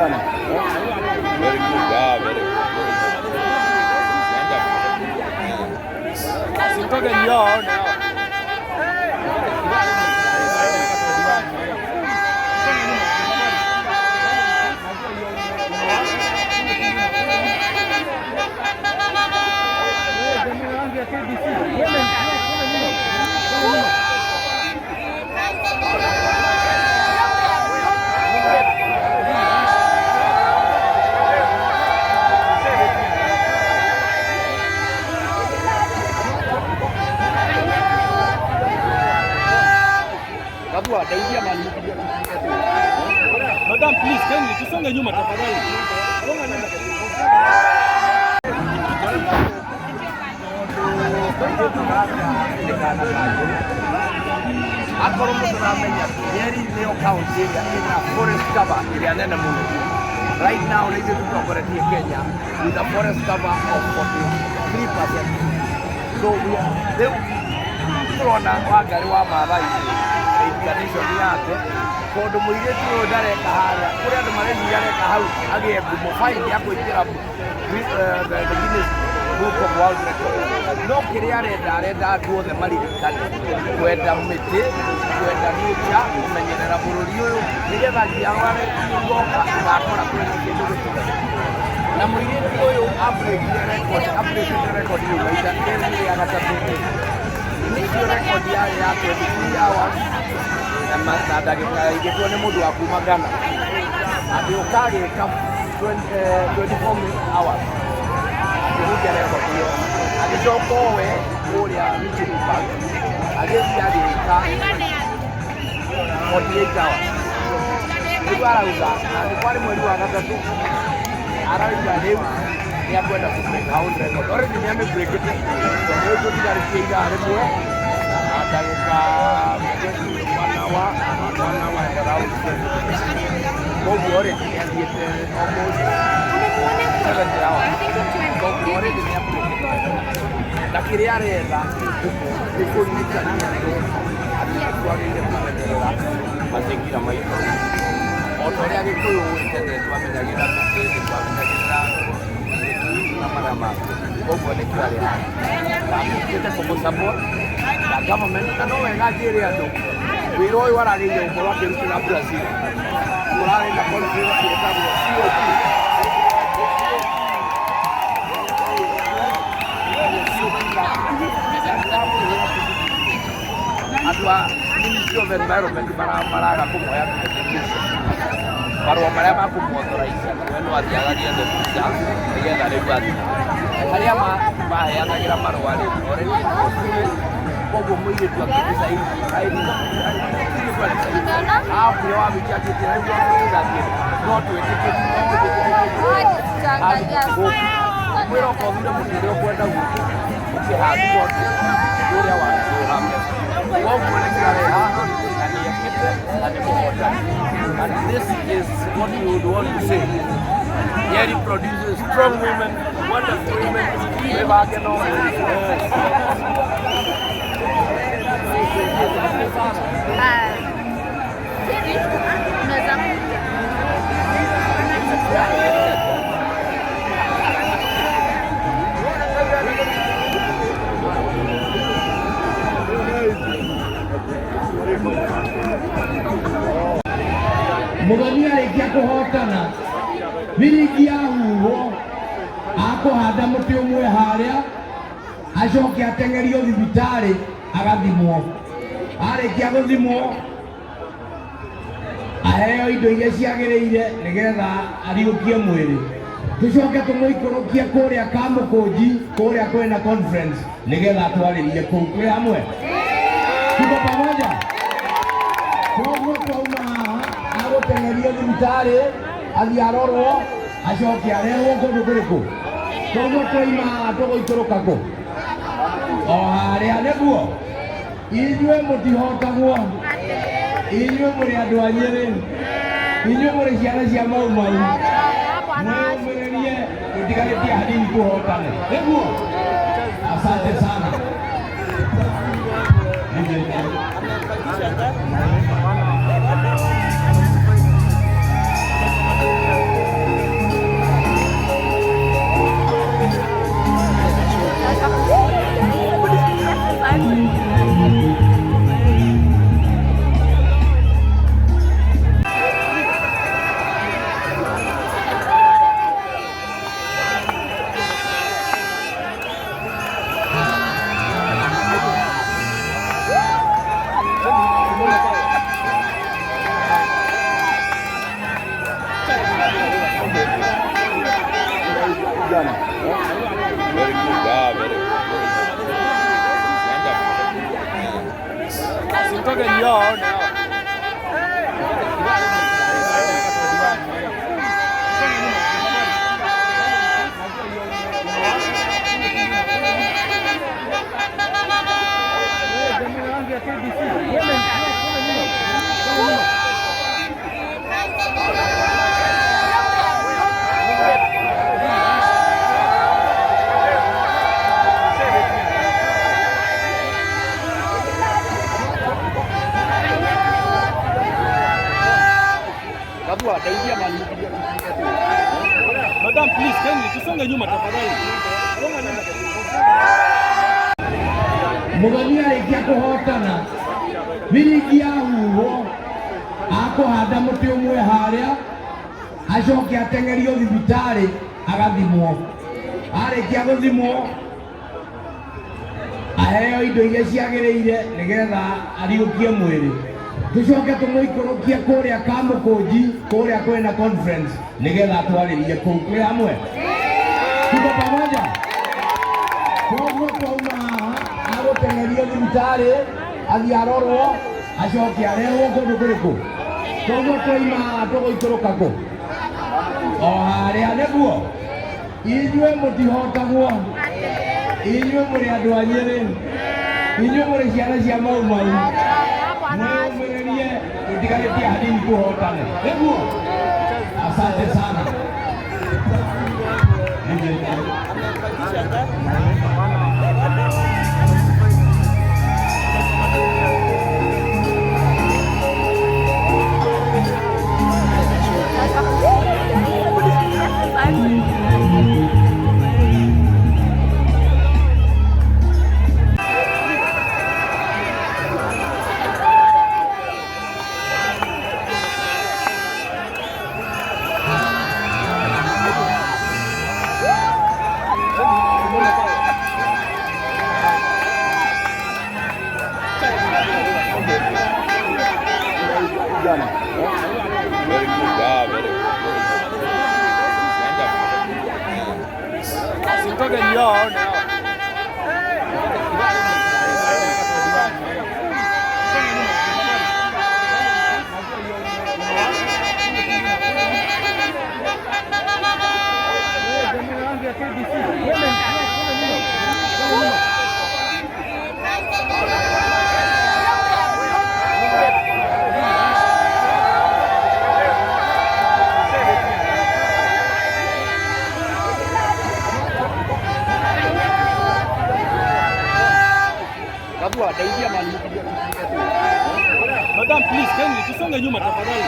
sana. Very good. Yeah, very good. Sintoke ndio now. Madam, please, can you tusonge nyuma tafadhali? Songa nyuma. Akoro muturamenya yeri nio county ina forest cover ĩrĩa nene mũno. Right now nĩ tũtongoretie Kenya with a forest cover of 43%. So we are turona Wangari wa Maathai incarnation yake tondũ mũirĩtu ũyũ ndareka harĩa kũrĩa andũ marenda areka hau agĩe ngumo fine ya kũingĩra the Guinness Book of World Records. No kĩrĩa arenda andũ othe maririkane kwenda mĩtĩ, kwenda nature, kũmenyerera bũrũri ũyũ nĩgetha njiarwa igoka igakora kwĩna kĩndũ gĩtigaire. Na mũirĩtu ũyũ abreakire record yũ maita kerĩ ya gatatũ. Nĩkĩo record yarĩ ya 23 hours na dagika igĩtwo nĩ mũndũ wa kuma Ghana. Atĩ ũkagĩka 24 hours. Akĩhunjia record ĩyo. Agĩcoka we kũrĩa Muti agĩthiĩ agĩka 48 hours. Rĩu arauga atĩ kwarĩ mweri wa gatatũ arauga rĩu nĩakwenda kũbreak own record. Already nĩamĩbreakĩte tondũ rĩu tũtigarĩtie ithaa rĩmwe na dagĩka 1 hour and around 20. Koguo already nĩathiĩte almost 70 hours. Koguo already nĩabreakĩte. Na kĩrĩa arenda nĩ kũririkania andũ atĩ nĩtwagĩrĩire kũmenyerera mazingira maitũ. O ta ũrĩa Gĩkũyũ tene twamenyagĩrĩra mĩtĩ, nĩtwamenyagĩrĩra na marĩa mangĩ. Koguo nĩkĩo arenda. Amũkĩte kũmũsupport na government na no wega njĩre andũ wĩra ũyũ aragĩrĩire gũkorwo akĩrutĩra Brazil. Tũrarĩ na conference ĩtagwo COP. Andũ a Ministry of Environment maraga kũmoya marũa marĩa makũmuathoraica we no athiaga thiethe visa nĩgetha rĩu athiĩ arĩa maheanagĩra marũa rĩ koguo mũirĩtu akĩmĩcairi akwĩra wabĩtia atĩte rĩu athiĩ no twĩtĩkĩrie mwĩra ũkothire mũtĩ ũrĩa ũkwenda gwitũ ũkĩhandwo ũrĩa warĩũrame koguo nĩkĩrarĩ haha na nĩekĩte na nĩmũhotani. And this is what we would want to say. Yeri produces strong women, wonderful women, Mũthoni arĩkia kũhotana biringi ya huho akũhanda mũtĩ ũmwe harĩa acoke ateng'erio thibitarĩ agathimwo. Arĩkia gũthimwo aheo indo iria ciagĩrĩire nĩgetha ariũkie mwĩrĩ. Tũcoke tũmũikũrũkie kũrĩa Kamũkũnji kũrĩa kwĩna conference nĩgetha atwarĩrie kũu. Twĩ hamwe? Tuko pamoja? Koguo twauma haha agũteng'erio thibitarĩ athiĩ arorwo acoke arehwo kũndũ kũrĩkũ. Koguo twaima haha tũgũikũrũka kũ? O harĩa nĩguo. Inyuĩ mũtihotagwo. Inyuĩ mũrĩ andũ a Nyĩrĩ. Inyuĩ mũrĩ ciana cia Mau Mau. Mwĩyũmĩrĩrie tũtigarĩtie hanini tũhotane. Nĩguo? Asante sana. yao na yao. Madam, please, tusonge nyuma tafadhali. Mugani arĩkia kũhotana birigi yahuhwo akũhanda mũtĩ ũmwe harĩa acoke ateng'erio thibitarĩ agathimwo. Arĩkia gũthimwo aheo indo iria ciagĩrĩire nĩgetha ariũkie mwĩrĩ. Tucoke tũmũikũrũkie kũrĩa Kamũkũnji kũrĩa kwĩna conference nĩgetha twarĩrie kũu. Twĩ hamwe? Tuko pamoja? Koguo twauma haha agũteng'erio thibitarĩ athiĩ arorwo acoke arehwo kũndũ kũrĩkũ? Koguo twaima haha tũgũikũrũka kũ? O harĩa nĩguo? Inyuĩ mũtihotagwo, inyuĩ mũrĩ andũ a Nyĩrĩ, inyuĩ mũrĩ ciana cia Mau Mau, mwĩyũmĩrĩrie tũtigarĩtie hanini tũhotane. Nĩguo? Asante sana. Very good, yeah, very good. Sintoke ni yao na yao. Madam, please, tusonge nyuma tafadhali.